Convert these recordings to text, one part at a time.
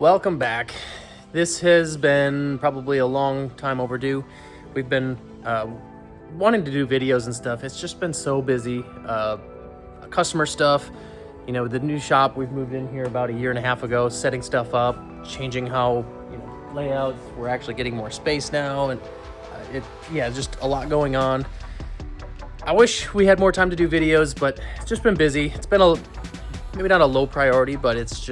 Welcome back. This has been probably a long time overdue. We've been wanting to do videos and stuff. It's just been so busy. Customer stuff, the new shop, we've moved in here about a year and a half ago, setting stuff up, changing how, layouts. We're actually getting more space now, and just a lot going on. I wish we had more time to do videos, but it's just been busy. It's been maybe not a low priority, but it's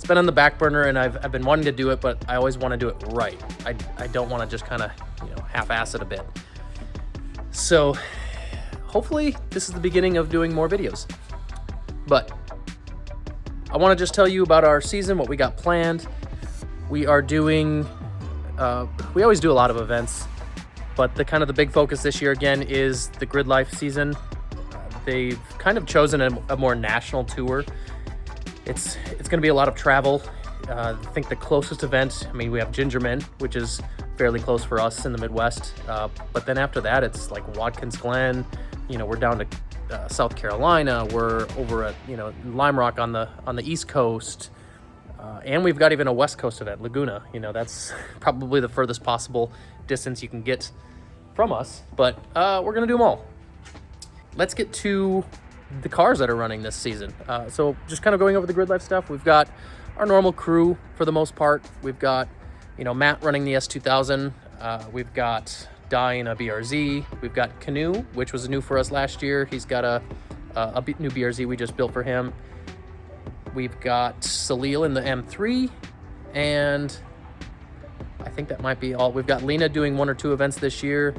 been on the back burner, and I've been wanting to do it, but I always want to do it right. I don't want to just kind of, half-ass it a bit. So hopefully this is the beginning of doing more videos. But I want to just tell you about our season, what we got planned. We are doing, we always do a lot of events, but the big focus this year again is the Grid Life season. They've kind of chosen a more national tour. It's going to be a lot of travel. I think the closest event, we have Gingerman, which is fairly close for us in the Midwest. But then after that, it's like Watkins Glen. We're down to South Carolina. We're over at Lime Rock on the East Coast, and we've got even a West Coast event, Laguna. That's probably the furthest possible distance you can get from us. But we're gonna do them all. Let's get to the cars that are running this season. So just kind of going over the Grid Life stuff. We've got our normal crew for the most part. We've got, Matt running the S2000. We've got Di in a BRZ. We've got Canoe, which was new for us last year. He's got a new BRZ we just built for him. We've got Salil in the M3, and I think that might be all. We've got Lena doing 1 or 2 events this year.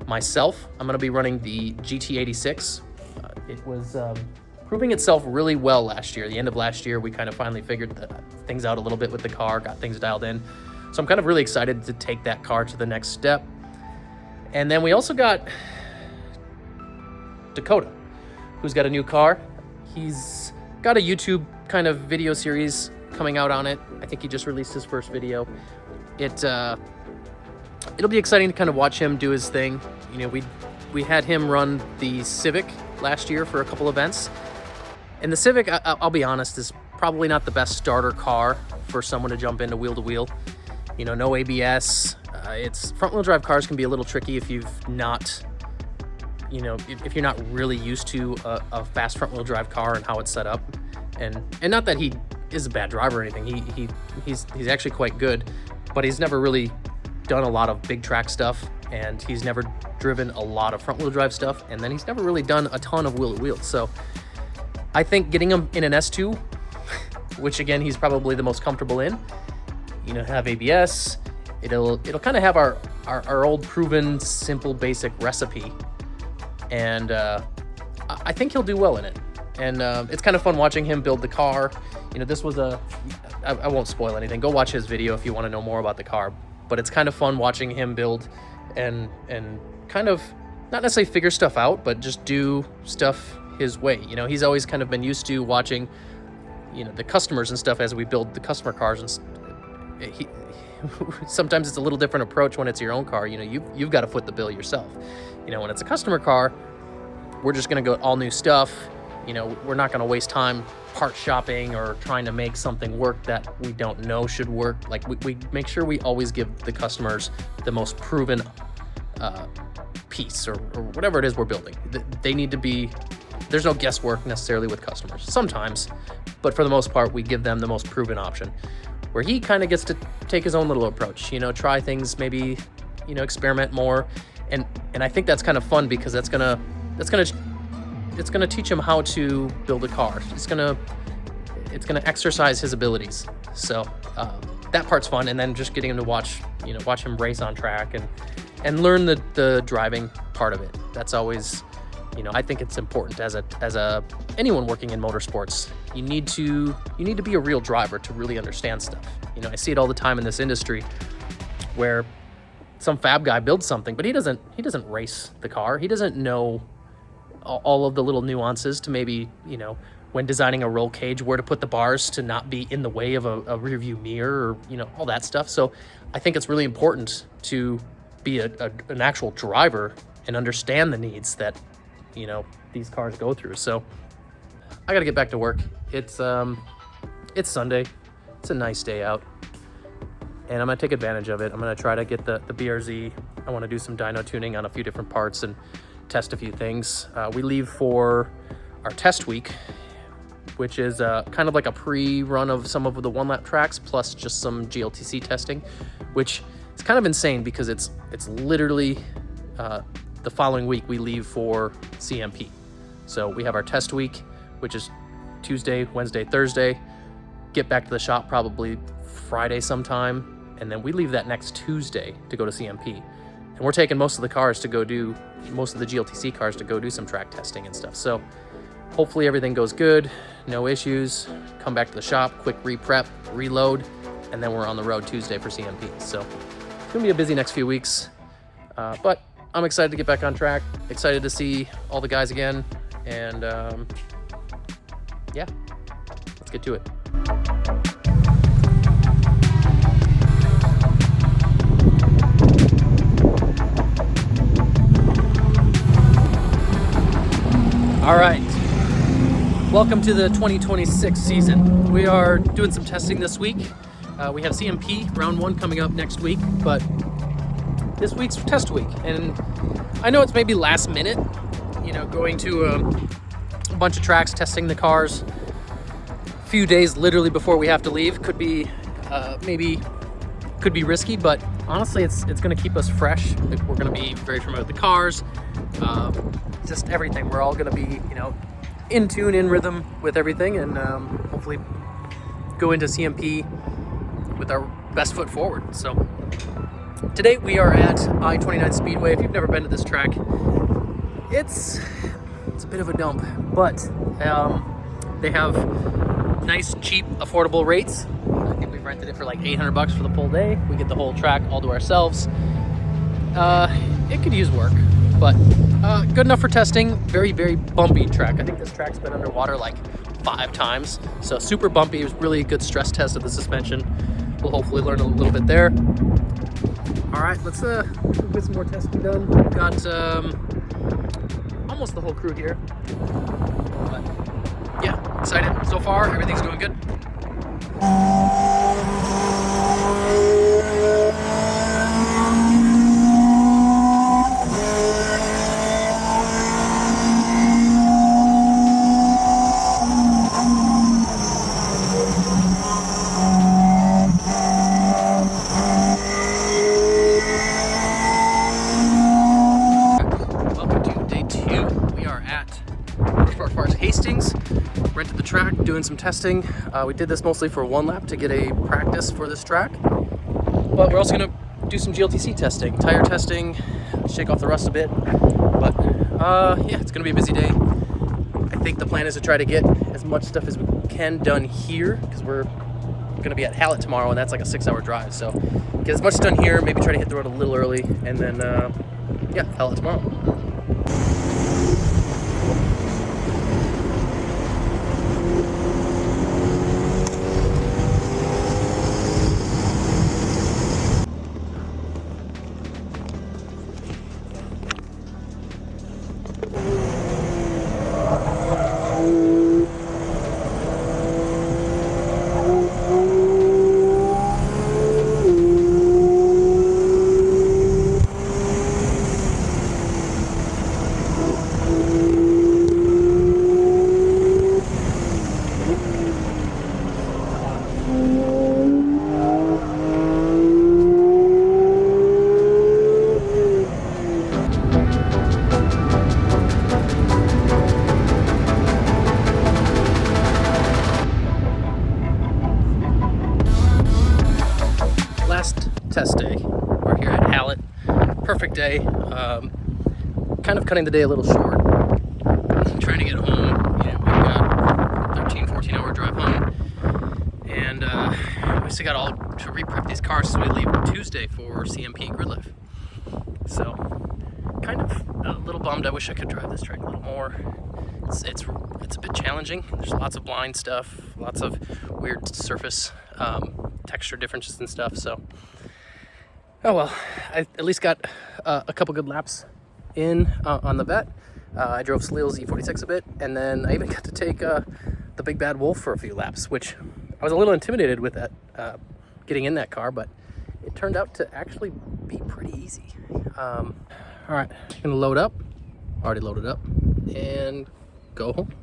Myself, I'm going to be running the GT86. It was proving itself really well last year. The end of last year, we kind of finally figured things out a little bit with the car, got things dialed in. So I'm kind of really excited to take that car to the next step. And then we also got Dakota, who's got a new car. He's got a YouTube kind of video series coming out on it. I think he just released his first video. It'll be exciting to kind of watch him do his thing. We had him run the Civic last year for a couple events. And the Civic, I'll be honest, is probably not the best starter car for someone to jump into wheel-to-wheel. No ABS. It's front-wheel drive cars can be a little tricky if you've not, if you're not really used to a fast front-wheel drive car and how it's set up. And not that he is a bad driver or anything. He's actually quite good, but he's never really done a lot of big track stuff, and he's never driven a lot of front-wheel drive stuff, and then he's never really done a ton of wheel-to-wheel. So I think getting him in an S2, which again he's probably the most comfortable in, have ABS, it'll kind of have our old proven simple basic recipe, and I think he'll do well in it. And it's kind of fun watching him build the car. This was I won't spoil anything. Go watch his video if you want to know more about the car. But it's kind of fun watching him build and kind of not necessarily figure stuff out, but just do stuff his way. He's always kind of been used to watching, the customers and stuff as we build the customer cars. And sometimes it's a little different approach when it's your own car. You've got to foot the bill yourself. When it's a customer car, we're just going to go all new stuff. We're not going to waste time part shopping or trying to make something work that we don't know should work. Like we make sure we always give the customers the most proven piece or whatever it is we're building. They need to be, there's no guesswork necessarily with customers sometimes, but for the most part, we give them the most proven option, where he kind of gets to take his own little approach, try things, maybe, experiment more. And I think that's kind of fun, because it's gonna teach him how to build a car. It's gonna exercise his abilities. So that part's fun. And then just getting him to watch him race on track and learn the driving part of it. That's always, I think it's important as a anyone working in motorsports. You need to be a real driver to really understand stuff. I see it all the time in this industry, where some fab guy builds something, but he doesn't race the car. He doesn't know all of the little nuances to maybe, when designing a roll cage, where to put the bars to not be in the way of a rear view mirror, or, all that stuff. So I think it's really important to be an actual driver and understand the needs that, these cars go through. So I got to get back to work. It's Sunday. It's a nice day out, and I'm gonna take advantage of it. I'm gonna try to get the BRZ. I want to do some dyno tuning on a few different parts and test a few things. We leave for our test week, which is kind of like a pre-run of some of the one-lap tracks, plus just some GLTC testing, which is kind of insane because it's literally the following week we leave for CMP. So we have our test week, which is Tuesday, Wednesday, Thursday, get back to the shop probably Friday sometime, and then we leave that next Tuesday to go to CMP. And we're taking most of the cars to go do, most of the GLTC cars to go do some track testing and stuff. So hopefully everything goes good, no issues, come back to the shop, quick re-prep, reload, and then we're on the road Tuesday for CMP. So it's gonna be a busy next few weeks, but I'm excited to get back on track, excited to see all the guys again, and yeah, let's get to it. All right, welcome to the 2026 season. We are doing some testing this week. We have CMP round 1 coming up next week, but this week's test week. And I know it's maybe last minute, you know, going to a bunch of tracks, testing the cars a few days literally before we have to leave. Could be could be risky, but honestly it's going to keep us fresh. We're going to be very familiar with the cars, just everything. We're all going to be, you know, in tune, in rhythm with everything, and hopefully go into CMP with our best foot forward. So today we are at I-29 Speedway. If you've never been to this track, it's a bit of a dump, but they have nice, cheap, affordable rates. I think we've rented it for like $800 for the full day. We get the whole track all to ourselves. It could use work, but good enough for testing. Very, very bumpy track. I think this track's been underwater like 5 times, so super bumpy. It was really a good stress test of the suspension. We'll hopefully learn a little bit there. All right, let's get some more testing done. We've got almost the whole crew here, but yeah, excited so far. Everything's doing good. Rented the track, doing some testing. We did this mostly for 1 lap to get a practice for this track, but we're also going to do some GLTC testing, tire testing, shake off the rust a bit. But yeah, it's going to be a busy day. I think the plan is to try to get as much stuff as we can done here, because we're going to be at Hallett tomorrow, and that's like a 6-hour drive. So get as much done here, maybe try to hit the road a little early, and then yeah, Hallett tomorrow. Test day. We're here at Hallett. Perfect day. Kind of cutting the day a little short. Trying to get home. You know, we've got 13-14 hour drive home, and we still got all to re-prep these cars, so we leave Tuesday for CMP grid lift. So kind of a little bummed. I wish I could drive this track a little more. It's a bit challenging. There's lots of blind stuff, lots of weird surface texture differences and stuff. So oh well, I at least got a couple good laps in on the vet. I drove Salil's E46 a bit, and then I even got to take the Big Bad Wolf for a few laps, which I was a little intimidated with that, getting in that car, but it turned out to actually be pretty easy. All right, gonna load up. Already loaded up, and go home.